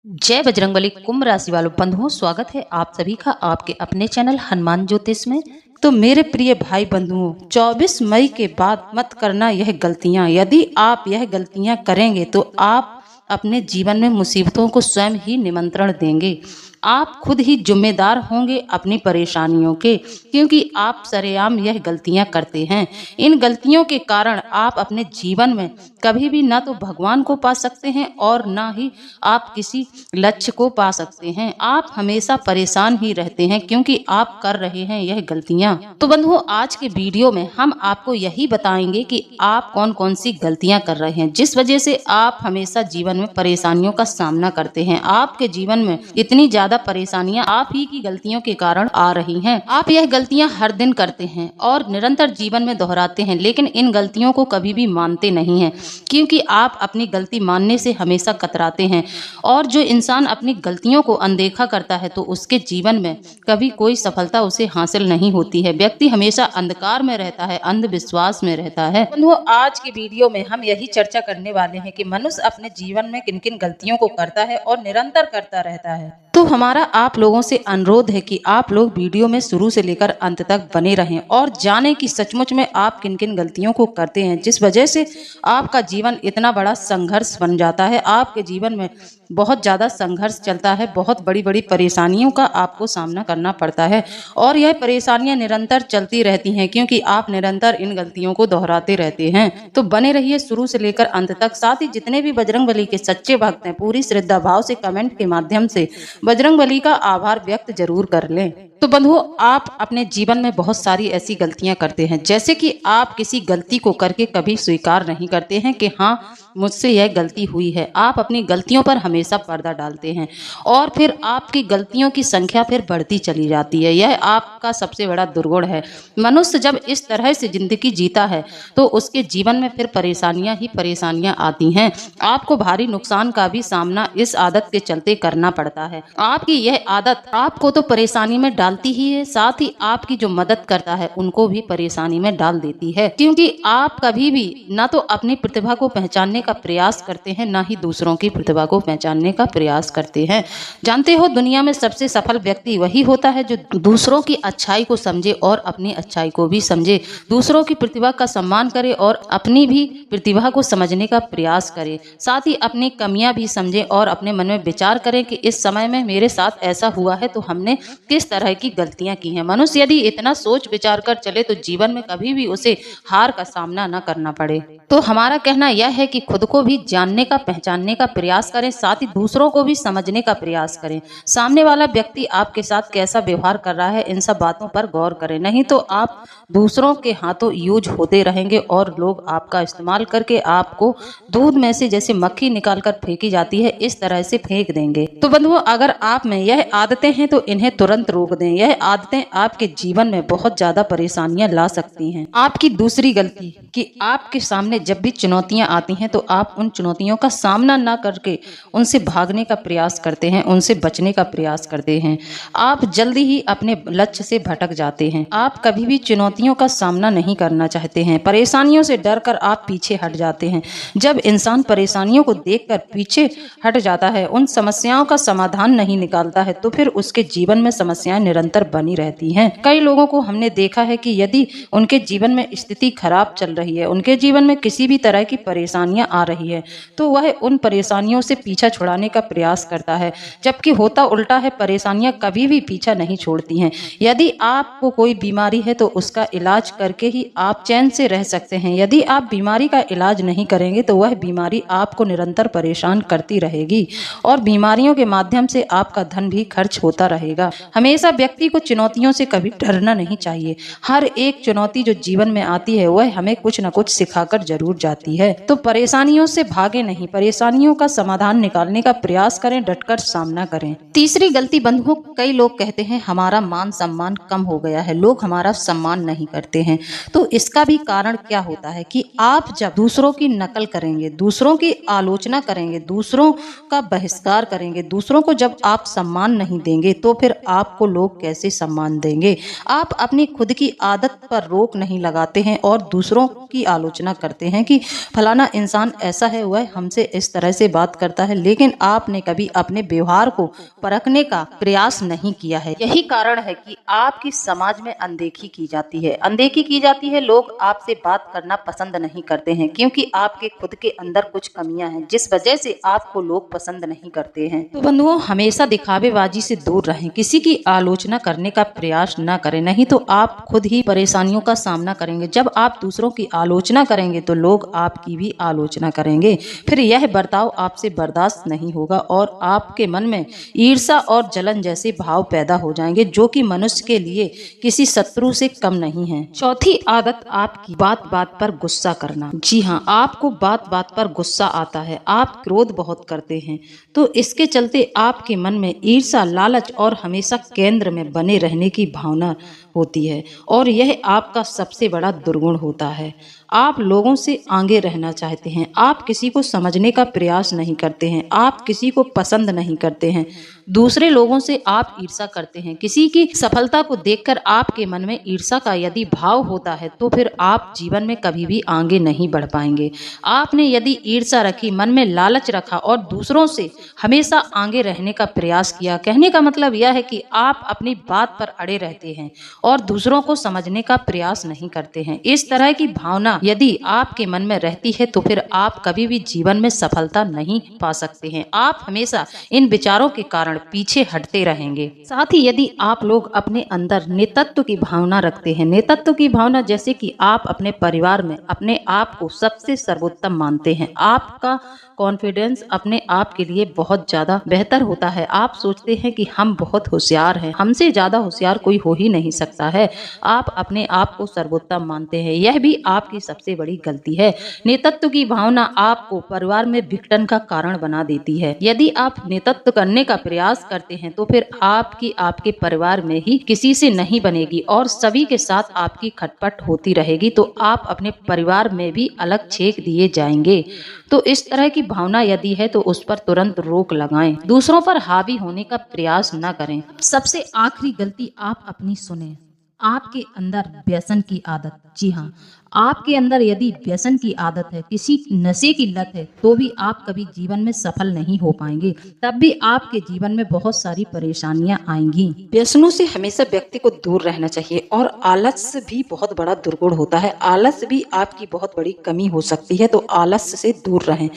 जय बजरंगबली। कुंभ राशि वालों बंधुओं, स्वागत है आप सभी का आपके अपने चैनल हनुमान ज्योतिष में। तो मेरे प्रिय भाई बंधुओं, 24 मई के बाद मत करना यह गलतियां। यदि आप यह गलतियां करेंगे तो आप अपने जीवन में मुसीबतों को स्वयं ही निमंत्रण देंगे। आप खुद ही जिम्मेदार होंगे अपनी परेशानियों के, क्योंकि आप सरेआम यह गलतियां करते हैं। इन गलतियों के कारण आप अपने जीवन में कभी भी ना तो भगवान को पा सकते हैं और ना ही आप किसी लक्ष्य को पा सकते हैं। आप हमेशा परेशान ही रहते हैं क्योंकि आप कर रहे हैं यह गलतियां। तो बंधुओं, आज के वीडियो में हम आपको यही बताएंगे कि आप कौन कौन सी गलतियां कर रहे हैं जिस वजह से आप हमेशा जीवन में परेशानियों का सामना करते हैं। आपके जीवन में इतनी ज्यादा परेशानियां आप ही की गलतियों के कारण आ रही हैं। आप यह गलतियां हर दिन करते हैं और निरंतर जीवन में दोहराते हैं, लेकिन इन गलतियों को कभी भी मानते नहीं हैं, क्योंकि आप अपनी गलती मानने से हमेशा कतराते हैं। और जो इंसान अपनी गलतियों को अनदेखा करता है तो उसके जीवन में कभी कोई सफलता उसे हासिल नहीं होती है। व्यक्ति हमेशा अंधकार में रहता है, अंधविश्वास में रहता है। बंधुओं, आज की वीडियो में हम यही चर्चा करने वाले हैं कि मनुष्य अपने जीवन में किन किन गलतियों को करता है और निरंतर करता रहता है। तो हमारा आप लोगों से अनुरोध है कि आप लोग वीडियो में शुरू से लेकर अंत तक बने रहें और जानें कि सचमुच में आप किन किन गलतियों को करते हैं जिस वजह से आपका जीवन इतना बड़ा संघर्ष बन जाता है। आपके जीवन में बहुत ज़्यादा संघर्ष चलता है, बहुत बड़ी बड़ी परेशानियों का आपको सामना करना पड़ता है और यह परेशानियां निरंतर चलती रहती हैं क्योंकि आप निरंतर इन गलतियों को दोहराते रहते हैं। तो बने रहिए शुरू से लेकर अंत तक। साथ ही जितने भी बजरंगबली के सच्चे भक्त हैं, पूरी श्रद्धा भाव से कमेंट के माध्यम से बजरंगबली का आभार व्यक्त जरूर कर लें। तो बंधुओं, आप अपने जीवन में बहुत सारी ऐसी गलतियां करते हैं, जैसे कि आप किसी गलती को करके कभी स्वीकार नहीं करते हैं कि हाँ मुझसे यह गलती हुई है। आप अपनी गलतियों पर हमेशा पर्दा डालते हैं और फिर आपकी गलतियों की संख्या फिर बढ़ती चली जाती है। यह आपका सबसे बड़ा दुर्गुण है। मनुष्य जब इस तरह से जिंदगी जीता है तो उसके जीवन में फिर परेशानियां ही परेशानियां आती हैं। आपको भारी नुकसान का भी सामना इस आदत के चलते करना पड़ता है। आपकी यह आदत आपको तो परेशानी में डालती ही है, साथ ही आपकी जो मदद करता है उनको भी परेशानी में डाल देती है, क्योंकि आप कभी भी ना तो अपनी प्रतिभा को पहचानने का प्रयास करते हैं, ना ही दूसरों की प्रतिभा को पहचानने का प्रयास करते हैं। जानते हो, दुनिया में सबसे सफल व्यक्ति वही होता है जो दूसरों की अच्छाई को समझे और अपनी अच्छाई को भी समझे, दूसरों की प्रतिभा का सम्मान करे और अपनी भी प्रतिभा को समझने का प्रयास करे, साथ ही अपनी कमियां भी समझे और अपने मन में विचार करें कि इस समय में मेरे साथ ऐसा हुआ है तो हमने किस तरह की गलतियां की हैं। मनुष्य यदि इतना सोच विचार कर चले तो जीवन में कभी भी उसे हार का सामना न करना पड़े। तो हमारा कहना यह है कि खुद को भी जानने का पहचानने का प्रयास करें, साथ ही दूसरों को भी समझने का प्रयास करें। सामने वाला व्यक्ति आपके साथ कैसा व्यवहार कर रहा है इन सब बातों पर गौर करें, नहीं तो आप दूसरों के हाथों यूज होते रहेंगे और लोग आपका इस्तेमाल करके आपको दूध में से जैसे मक्खी निकालकर फेंकी जाती है इस तरह से फेंक देंगे। तो बंधुओं, अगर आप में यह आदतें हैं तो इन्हें तुरंत रोक दें। यह आदतें आपके जीवन में बहुत ज्यादा परेशानियां ला सकती हैं। आपकी दूसरी गलती कि आपके सामने जब भी चुनौतियां आती हैं तो आप उन चुनौतियों का सामना ना करके उनसे भागने का प्रयास करते हैं, उनसे बचने का प्रयास करते हैं। आप जल्दी ही अपने लक्ष्य से भटक जाते हैं। आप कभी भी चुनौतियों का सामना नहीं करना चाहते हैं। परेशानियों से डरकर आप पीछे हट जाते हैं। जब इंसान परेशानियों को देखकर पीछे हट जाता है, उन समस्याओं का समाधान नहीं निकालता है, तो फिर उसके जीवन में समस्याएं निरंतर बनी रहती हैं। कई लोगों को हमने देखा है कि यदि उनके जीवन में स्थिति खराब चल रही है, उनके जीवन में किसी भी तरह की परेशानियां आ रही है, तो वह उन परेशानियों से पीछा छुड़ाने का प्रयास करता है, जबकि होता उल्टा है। परेशानियां कभी भी पीछा नहीं छोड़ती हैं। यदि आपको कोई बीमारी है तो उसका इलाज करके ही आप चैन से रह सकते हैं। यदि आप बीमारी का इलाज नहीं करेंगे तो वह बीमारी आपको निरंतर परेशान करती रहेगी और बीमारियों के माध्यम से आपका धन भी खर्च होता रहेगा। हमेशा व्यक्ति को चुनौतियों से कभी डरना नहीं चाहिए। हर एक चुनौती जो जीवन में आती है वह हमें कुछ न कुछ सिखाकर जरूर जाती है। तो परेशानियों से भागे नहीं, परेशानियों का समाधान निकालने का प्रयास करें, डटकर सामना करें। तीसरी गलती बंधुओं, कई लोग कहते हैं हमारा मान सम्मान कम हो गया है, लोग हमारा सम्मान नहीं करते हैं। तो इसका भी कारण क्या होता है कि आप जब दूसरों की नकल करेंगे, दूसरों की आलोचना करेंगे, दूसरों का बहिष्कार करेंगे, दूसरों को जब आप सम्मान नहीं देंगे तो फिर आपको लोग लोग कैसे सम्मान देंगे। आप अपनी खुद की आदत पर रोक नहीं लगाते हैं और दूसरों की आलोचना करते हैं कि फलाना इंसान ऐसा है, वह हमसे इस तरह से बात करता है, लेकिन आपने कभी अपने व्यवहार को परखने का प्रयास नहीं किया है। यही कारण है कि आपकी समाज में अनदेखी की जाती है। अनदेखी की जाती है, लोग आपसे बात करना पसंद नहीं करते हैं क्योंकि आपके खुद के अंदर कुछ कमियां हैं जिस वजह से आपको लोग पसंद नहीं करते हैं। तो बंधुओं, हमेशा दिखावेबाजी से दूर रहें, किसी की आलोचना करने का प्रयास न करें, नहीं तो आप खुद ही परेशानियों का सामना करेंगे। जब आप दूसरों की आलोचना करेंगे तो लोग आपकी भी आलोचना करेंगे, फिर यह बर्ताव आपसे बर्दाश्त नहीं होगा और आपके मन में ईर्ष्या और जलन जैसे भाव पैदा हो जाएंगे जो कि मनुष्य के लिए किसी शत्रु से कम नहीं है। चौथी आदत आपकी बात बात पर गुस्सा करना। जी हाँ, आपको बात बात पर गुस्सा आता है, आप क्रोध बहुत करते हैं, तो इसके चलते आपके मन में ईर्ष्या, लालच और हमेशा केंद्र में बने रहने की भावना होती है और यह आपका सबसे बड़ा दुर्गुण होता है। आप लोगों से आगे रहना चाहते हैं, आप किसी को समझने का प्रयास नहीं करते हैं, आप किसी को पसंद नहीं करते हैं, दूसरे लोगों से आप ईर्ष्या करते हैं। किसी की सफलता को देखकर आपके मन में ईर्ष्या का यदि भाव होता है तो फिर आप जीवन में कभी भी आगे नहीं बढ़ पाएंगे। आपने यदि ईर्ष्या रखी, मन में लालच रखा और दूसरों से हमेशा आगे रहने का प्रयास किया, कहने का मतलब यह है कि आप अपनी बात पर अड़े रहते हैं और दूसरों को समझने का प्रयास नहीं करते हैं। इस तरह की भावना यदि आपके मन में रहती है तो फिर आप कभी भी जीवन में सफलता नहीं पा सकते हैं। आप हमेशा इन विचारों के कारण पीछे हटते रहेंगे। साथ ही यदि आप लोग अपने अंदर नेतृत्व की भावना रखते हैं, नेतृत्व की भावना जैसे कि आप अपने परिवार में अपने आप को सबसे सर्वोत्तम मानते हैं, आपका कॉन्फिडेंस अपने आप के लिए बहुत ज्यादा बेहतर होता है, आप सोचते हैं कि हम बहुत होशियार हैं, हमसे ज्यादा होशियार कोई हो ही नहीं सकता है, आप अपने आप को सर्वोत्तम मानते हैं, यह भी आपकी सबसे बड़ी गलती है। नेतृत्व की भावना आपको परिवार में विघटन का कारण बना देती है। यदि आप नेतृत्व करने का प्रयास करते हैं तो फिर आपके परिवार में ही किसी से नहीं बनेगी और सभी के साथ आपकी खटपट होती रहेगी, तो आप अपने परिवार में भी अलग छेक दिए जाएंगे। तो इस तरह की भावना यदि है तो उस पर तुरंत रोक लगाएं, दूसरों पर हावी होने का प्रयास न करें। सबसे आखिरी गलती, आप अपनी सुने। आपके अंदर व्यसन की आदत, जी हाँ, आपके अंदर यदि व्यसन की आदत है, किसी नशे की लत है, तो भी आप कभी जीवन में सफल नहीं हो पाएंगे, तब भी आपके जीवन में बहुत सारी परेशानियां आएंगी। व्यसनों से हमेशा व्यक्ति को दूर रहना चाहिए और आलस्य भी बहुत बड़ा दुर्गुण होता है। आलस्य भी आपकी बहुत बड़ी कमी हो सकती है, तो आलस्य से दूर रहें।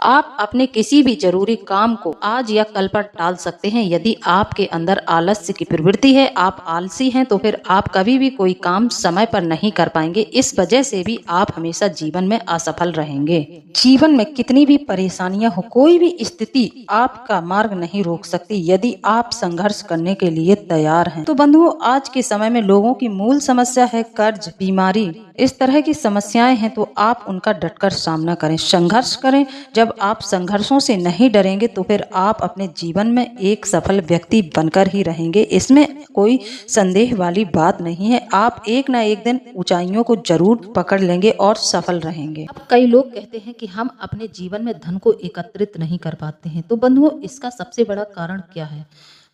आप अपने किसी भी जरूरी काम को आज या कल पर टाल सकते हैं। यदि आपके अंदर आलस्य की प्रवृत्ति है, आप आलसी हैं, तो फिर आप कभी भी कोई काम समय पर नहीं कर पाएंगे। इस वजह से भी आप हमेशा जीवन में असफल रहेंगे। जीवन में कितनी भी परेशानियां हो, कोई भी स्थिति आपका मार्ग नहीं रोक सकती यदि आप संघर्ष करने के लिए तैयार हैं। तो बंधुओं, आज के समय में लोगों की मूल समस्या है कर्ज, बीमारी, इस तरह की समस्याएं हैं, तो आप उनका डटकर सामना करें, संघर्ष करें। जब आप संघर्षों से नहीं डरेंगे तो फिर आप अपने जीवन में एक सफल व्यक्ति बनकर ही रहेंगे, इसमें कोई संदेह वाली बात नहीं है। आप एक ना एक दिन ऊंचाइयों को जरूर पकड़ लेंगे और सफल रहेंगे। अब कई लोग कहते हैं कि हम अपने जीवन में धन को एकत्रित नहीं कर पाते हैं। तो बंधुओं, इसका सबसे बड़ा कारण क्या है?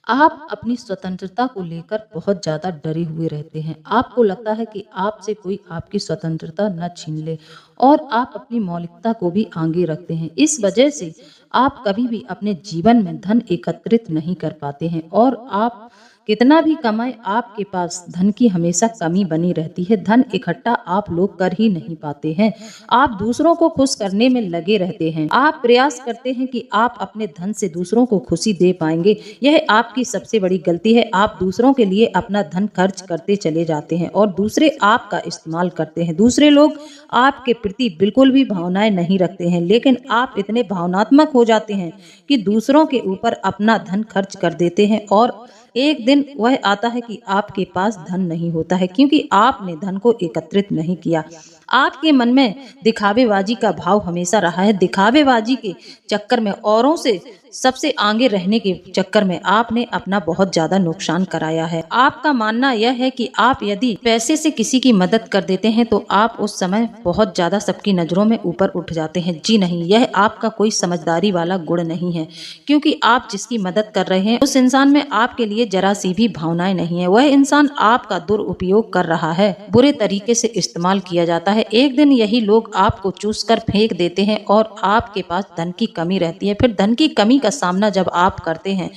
आप अपनी स्वतंत्रता को लेकर बहुत ज्यादा डरे हुए रहते हैं। आपको लगता है कि आपसे कोई आपकी स्वतंत्रता न छीन ले और आप अपनी मौलिकता को भी आगे रखते हैं। इस वजह से आप कभी भी अपने जीवन में धन एकत्रित नहीं कर पाते हैं और आप कितना भी कमाए, आपके पास धन की हमेशा कमी बनी रहती है। धन इकट्ठा आप लोग कर ही नहीं पाते हैं। आप दूसरों को खुश करने में लगे रहते हैं। आप प्रयास करते हैं कि आप अपने धन से दूसरों को खुशी दे पाएंगे, यह आपकी सबसे बड़ी गलती है। आप दूसरों के लिए अपना धन खर्च करते चले जाते हैं और दूसरे आपका इस्तेमाल करते हैं। दूसरे लोग आपके प्रति बिल्कुल भी भावनाएं नहीं रखते हैं, लेकिन आप इतने भावनात्मक हो जाते हैं कि दूसरों के ऊपर अपना धन खर्च कर देते हैं और एक दिन वह आता है कि आपके पास धन नहीं होता है, क्योंकि आपने धन को एकत्रित नहीं किया। आपके मन में दिखावेबाजी का भाव हमेशा रहा है। दिखावेबाजी के चक्कर में औरों से सबसे आगे रहने के चक्कर में आपने अपना बहुत ज्यादा नुकसान कराया है। आपका मानना यह है कि आप यदि पैसे से किसी की मदद कर देते हैं तो आप उस समय बहुत ज्यादा सबकी नजरों में ऊपर उठ जाते हैं। जी नहीं, यह आपका कोई समझदारी वाला गुण नहीं है, क्योंकि आप जिसकी मदद कर रहे हैं उस इंसान में आपके लिए जरा सी भी भावनाएं नहीं है। वह इंसान आपका दुरुपयोग कर रहा है, बुरे तरीके से इस्तेमाल किया जाता है। एक दिन यही लोग आपको चूस कर फेंक देते हैं और आपके पास धन की कमी रहती है। फिर धन की कमी का सामना जब आप करते हैं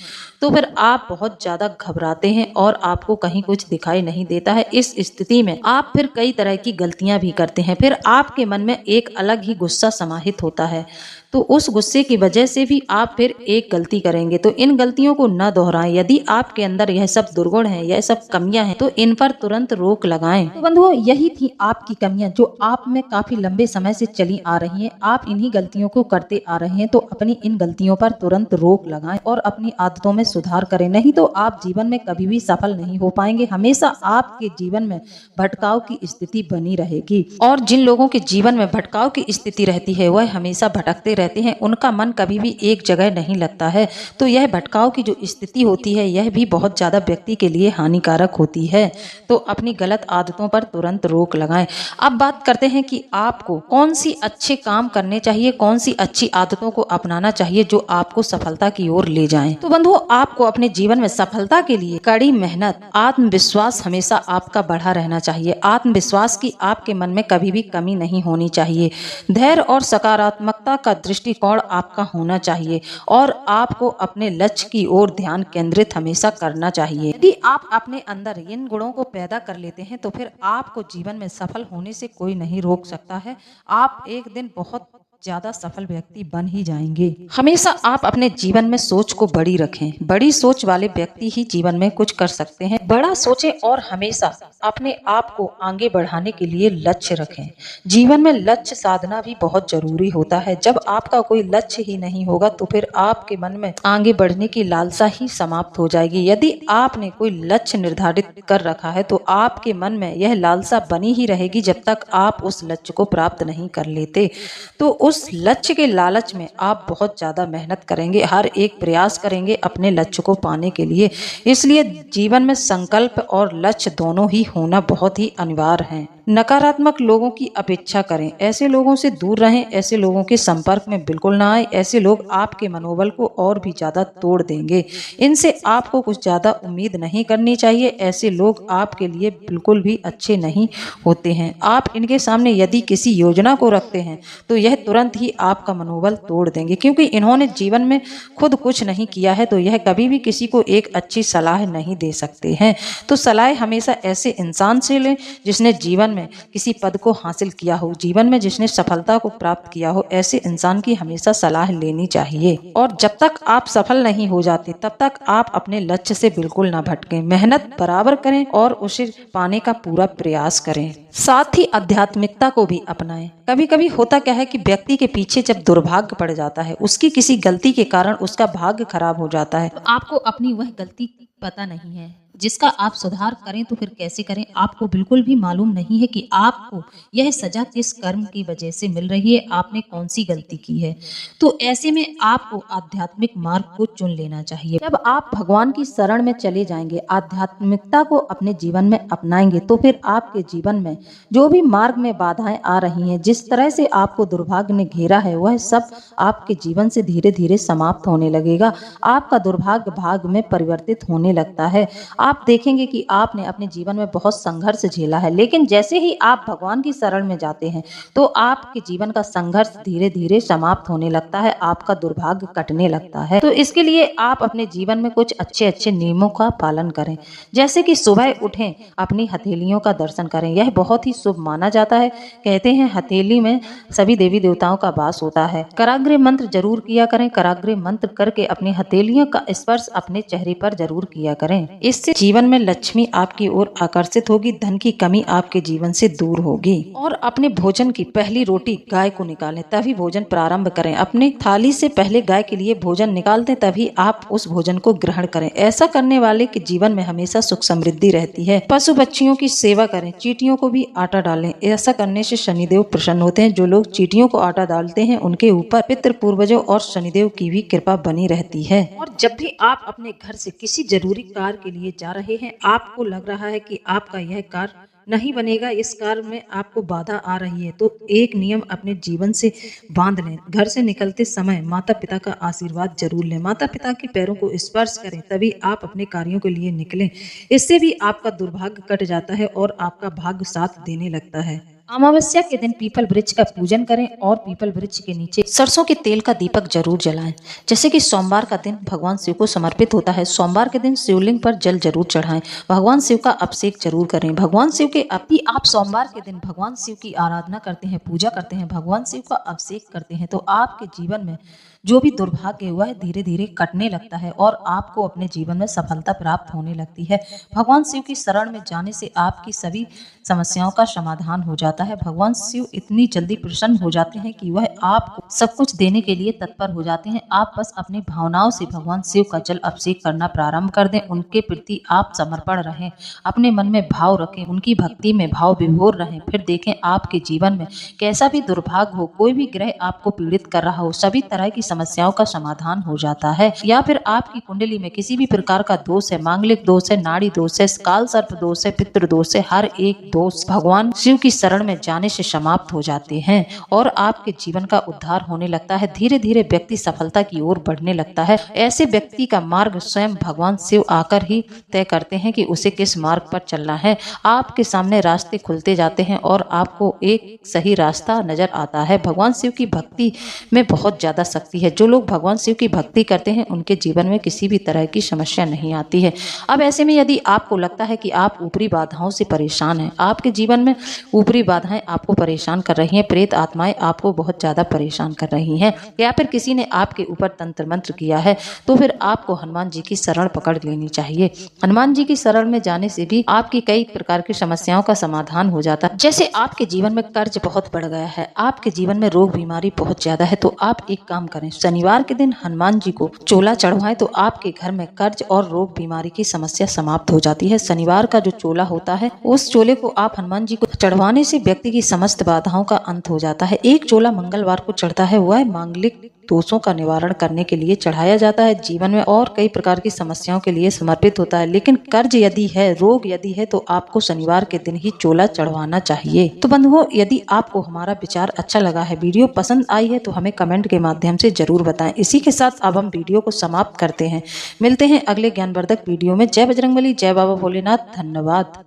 तो फिर आप बहुत ज्यादा घबराते हैं और आपको कहीं कुछ दिखाई नहीं देता है। इस स्थिति में आप फिर कई तरह की गलतियां भी करते हैं। फिर आपके मन में एक अलग ही गुस्सा समाहित होता है, तो उस गुस्से की वजह से भी आप फिर एक गलती करेंगे। तो इन गलतियों को न दोहराएं। यदि आपके अंदर यह सब दुर्गुण है, यह सब कमियां हैं, तो इन पर तुरंत रोक लगाएं। तो बंधुओं, यही थी आपकी कमियां जो आप में काफी लंबे समय से चली आ रही हैं। आप इन्हीं गलतियों को करते आ रहे हैं, तो अपनी इन गलतियों पर तुरंत रोक लगाएं और अपनी आदतों में सुधार करें। नहीं तो आप जीवन में कभी भी सफल नहीं हो पाएंगे। हमेशा आपके जीवन में भटकाव की स्थिति बनी रहेगी, और जिन लोगों के जीवन में भटकाव की स्थिति रहती है वह हमेशा भटकते रहते हैं। उनका मन कभी भी एक जगह नहीं लगता है। तो यह भटकाव की जो स्थिति होती है यह भी बहुत ज्यादा व्यक्ति के लिए हानिकारक होती है। तो अपनी गलत आदतों पर तुरंत रोक लगाएं। अब बात करते हैं कि आपको कौन सी अच्छे काम करने चाहिए, कौन सी अच्छी आदतों को अपनाना चाहिए जो आपको सफलता की ओर ले जाएं। तो बंधुओं, आपको अपने जीवन में सफलता के लिए कड़ी मेहनत, आत्मविश्वास हमेशा आपका बढ़ा रहना चाहिए। आत्मविश्वास की आपके मन में कभी भी कमी नहीं होनी चाहिए। धैर्य और सकारात्मकता का दृष्टिकोण आपका होना चाहिए और आपको अपने लक्ष्य की ओर ध्यान केंद्रित हमेशा करना चाहिए। यदि आप अपने अंदर इन गुणों को पैदा कर लेते हैं तो फिर आपको जीवन में सफल होने से कोई नहीं रोक सकता है। आप एक दिन बहुत ज्यादा सफल व्यक्ति बन ही जाएंगे। हमेशा आप अपने जीवन में सोच को बड़ी रखें। बड़ी सोच वाले व्यक्ति ही जीवन में कुछ कर सकते हैं। बड़ा सोचें और हमेशा अपने आप को आगे बढ़ाने के लिए लक्ष्य रखें। जीवन में लक्ष्य साधना भी बहुत जरूरी होता है। जब आपका कोई लक्ष्य ही नहीं होगा तो फिर आपके मन में आगे बढ़ने की लालसा ही समाप्त हो जाएगी। यदि आपने कोई लक्ष्य निर्धारित कर रखा है तो आपके मन में यह लालसा बनी ही रहेगी जब तक आप उस लक्ष्य को प्राप्त नहीं कर लेते। तो उस लक्ष्य के लालच में आप बहुत ज्यादा मेहनत करेंगे, हर एक प्रयास करेंगे अपने लक्ष्य को पाने के लिए। इसलिए जीवन में संकल्प और लक्ष्य दोनों ही होना बहुत ही अनिवार्य है। नकारात्मक लोगों की अपेक्षा करें, ऐसे लोगों से दूर रहें, ऐसे लोगों के संपर्क में बिल्कुल ना आए। ऐसे लोग आपके मनोबल को और भी ज्यादा तोड़ देंगे। इनसे आपको कुछ ज्यादा उम्मीद नहीं करनी चाहिए। ऐसे लोग आपके लिए बिल्कुल भी अच्छे नहीं होते हैं। आप इनके सामने यदि किसी योजना को रखते हैं तो यह तुरंत ही आपका मनोबल तोड़ देंगे, क्योंकि इन्होंने जीवन में खुद कुछ नहीं किया है तो यह कभी भी किसी को एक अच्छी सलाह नहीं दे सकते हैं। तो सलाह हमेशा ऐसे इंसान से लें जिसने जीवन में किसी पद को हासिल किया हो, जीवन में जिसने सफलता को प्राप्त किया हो। ऐसे इंसान की हमेशा सलाह लेनी चाहिए। और जब तक आप सफल नहीं हो जाते तब तक आप अपने लक्ष्य से बिल्कुल ना भटकें। मेहनत बराबर करें और उसे पाने का पूरा प्रयास करें। साथ ही आध्यात्मिकता को भी अपनाएं। कभी कभी होता क्या है कि व्यक्ति के पीछे जब दुर्भाग्य पड़ जाता है, उसकी किसी गलती के कारण उसका भाग्य खराब हो जाता है, तो आपको अपनी वह गलती पता नहीं है जिसका आप सुधार करें तो फिर कैसे करें। आपको बिल्कुल भी मालूम नहीं है कि आपको यह सजा किस कर्म की वजह से मिल रही है, आपने कौन सी गलती की है। तो ऐसे में आपको आध्यात्मिक मार्ग को चुन लेना चाहिए। जब आप भगवान की शरण में चले जाएंगे, आध्यात्मिकता को अपने जीवन में अपनाएंगे, तो फिर आपके जीवन में जो भी मार्ग में बाधाएं आ रही हैं, जिस तरह से आपको दुर्भाग्य ने घेरा है, वह सब आपके जीवन से धीरे धीरे समाप्त होने लगेगा। आपका दुर्भाग्य भाग में परिवर्तित होने लगता है। आप देखेंगे कि आपने अपने जीवन में बहुत संघर्ष झेला है, लेकिन जैसे ही आप भगवान की शरण में जाते हैं तो आपके जीवन का संघर्ष धीरे धीरे समाप्त होने लगता है, आपका दुर्भाग्य कटने लगता है। तो इसके लिए आप अपने जीवन में कुछ अच्छे अच्छे नियमों का पालन करें, जैसे कि सुबह उठें, अपनी हथेलियों का दर्शन करें। यह बहुत ही शुभ माना जाता है। कहते हैं हथेली में सभी देवी देवताओं का वास होता है। कराग्रे मंत्र जरूर किया करें। कराग्रे मंत्र करके अपनी हथेलियों का स्पर्श अपने चेहरे पर जरूर किया करें। इससे जीवन में लक्ष्मी आपकी ओर आकर्षित होगी, धन की कमी आपके जीवन से दूर होगी। और अपने भोजन की पहली रोटी गाय को निकालें, तभी भोजन प्रारंभ करें। अपने थाली से पहले गाय के लिए भोजन निकाल दें, तभी आप उस भोजन को ग्रहण करें। ऐसा करने वाले के जीवन में हमेशा सुख समृद्धि रहती है। पशु पक्षियों की सेवा करें, चींटियों को भी आटा डालें। ऐसा करने से शनिदेव प्रसन्न होते हैं। जो लोग चींटियों को आटा डालते हैं उनके ऊपर पितृ पूर्वजों और शनिदेव की भी कृपा बनी रहती है। और जब भी आप अपने घर से किसी जरूरी कार्य के लिए जा रहे हैं, आपको लग रहा है कि आपका यह कार्य नहीं बनेगा, इस कार्य में आपको बाधा आ रही है, तो एक नियम अपने जीवन से बांध लें। घर से निकलते समय माता पिता का आशीर्वाद जरूर लें। माता पिता के पैरों को स्पर्श करें, तभी आप अपने कार्यों के लिए निकलें। इससे भी आपका दुर्भाग्य कट जाता है और आपका भाग्य साथ देने लगता है। अमावस्या के दिन पीपल वृक्ष का पूजन करें और पीपल वृक्ष के नीचे सरसों के तेल का दीपक जरूर जलाएं। जैसे कि सोमवार का दिन भगवान शिव को समर्पित होता है, सोमवार के दिन शिवलिंग पर जल जरूर चढ़ाएं। भगवान शिव का अभिषेक जरूर करें। भगवान शिव के आप सोमवार के दिन भगवान शिव की आराधना करते हैं, पूजा करते हैं, भगवान शिव का अभिषेक करते हैं, तो आपके जीवन में जो भी दुर्भाग्य हुआ है धीरे धीरे कटने लगता है और आपको अपने जीवन में सफलता प्राप्त होने लगती है। भगवान शिव की शरण में जाने से आपकी सभी समस्याओं का समाधान हो जाता है। भगवान शिव इतनी जल्दी प्रसन्न हो जाते हैं कि वह आपको सब कुछ देने के लिए तत्पर हो जाते हैं। आप बस अपनी भावनाओं से भगवान शिव का जल अभिषेक करना प्रारंभ कर दें। उनके प्रति आप समर्पण रहें, अपने मन में भाव रखें, उनकी भक्ति में भाव विभोर रहें। फिर देखें आपके जीवन में कैसा भी दुर्भाग्य हो, कोई भी ग्रह आपको पीड़ित कर रहा हो, सभी तरह की समस्याओं का समाधान हो जाता है। या फिर आपकी कुंडली में किसी भी प्रकार का दोष है, मांगलिक दोष है, नाड़ी दोष है, काल सर्प दोष है, पितृ दोष है, हर एक दोष भगवान शिव की शरण में जाने से समाप्त हो जाते हैं और आपके जीवन का उद्धार होने लगता है। धीरे धीरे व्यक्ति सफलता की ओर बढ़ने लगता है। ऐसे व्यक्ति का मार्ग स्वयं भगवान शिव आकर ही तय करते हैं कि उसे किस मार्ग पर चलना है। आपके सामने रास्ते खुलते जाते हैं और आपको एक सही रास्ता नजर आता है। भगवान शिव की भक्ति में बहुत ज्यादा शक्ति है। जो लोग भगवान शिव की भक्ति करते हैं उनके जीवन में किसी भी तरह की समस्या नहीं आती है। अब ऐसे में यदि आपको लगता है कि आप ऊपरी बाधाओं से परेशान हैं, आपके जीवन में ऊपरी बाधाएं आपको परेशान कर रही हैं, प्रेत आत्माएं आपको बहुत ज्यादा परेशान कर रही हैं, या फिर किसी ने आपके ऊपर तंत्र मंत्र किया है, तो फिर आपको हनुमान जी की शरण पकड़ लेनी चाहिए। हनुमान जी की शरण में जाने से भी आपकी कई प्रकार की समस्याओं का समाधान हो जाता है। जैसे आपके जीवन में कर्ज बहुत बढ़ गया है, आपके जीवन में रोग बीमारी बहुत ज्यादा है, तो आप एक काम करें, शनिवार के दिन हनुमान जी को चोला चढ़वाएं, तो आपके घर में कर्ज और रोग बीमारी की समस्या समाप्त हो जाती है। शनिवार का जो चोला होता है, उस चोले को आप हनुमान जी को चढ़वाने से व्यक्ति की समस्त बाधाओं का अंत हो जाता है। एक चोला मंगलवार को चढ़ता है, वह मांगलिक दोषों का निवारण करने के लिए चढ़ाया जाता है। जीवन में और कई प्रकार की समस्याओं के लिए समर्पित होता है। लेकिन कर्ज यदि है, रोग यदि है, तो आपको शनिवार के दिन ही चोला चढ़वाना चाहिए। तो बंधुओं, यदि आपको हमारा विचार अच्छा लगा है, वीडियो पसंद आई है, तो हमें कमेंट के माध्यम से जरूर बताएं। इसी के साथ अब हम वीडियो को समाप्त करते हैं। मिलते हैं अगले ज्ञानवर्धक वीडियो में। जय बजरंगबली, जय बाबा भोलेनाथ, धन्यवाद।